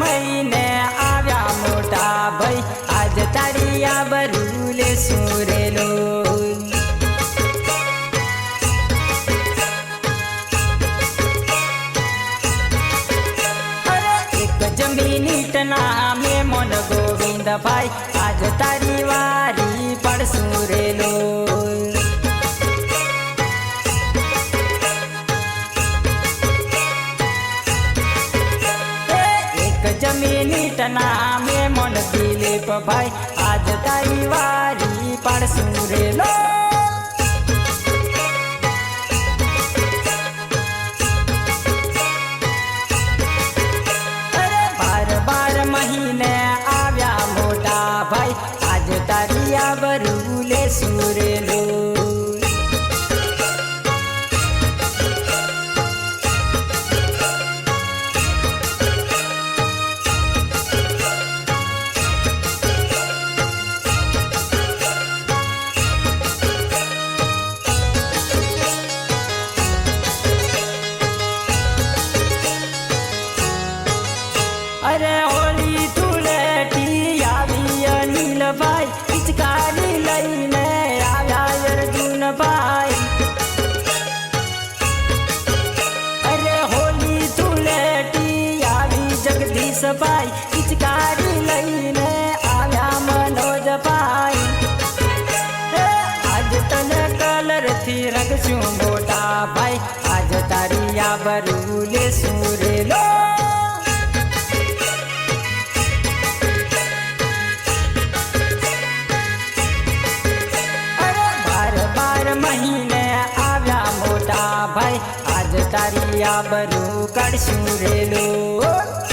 महीने आव्या मोटा भाई आज तारी आबरू लेशुं रे लोल। जमीनीट नामे मोन गोविंद भाई आज तारी वारी पड़शुं रे लोल। एक जमीनीट नामे मोन दिलीप भाई आज तारी वारी पड़शुं रे लोल। महीने आव्या मोटा भाई आज तारी आबरू लेशुं रे लोल। अरे होली धूळेटी आवी अनिल भाई पिचकारी लईने आव्या अर्जुन भाई। अरे होली धूळेटी आवी जगदीश भाई पिचकारी लईने आव्या मनोज भाई। आज तने कलर थी रंगशुं मोटा भाई आज तारी आबरू लेशुं रे लोल। महीने आव्या मोटा भाई आज तारी आबरू काढशुं रे लोल।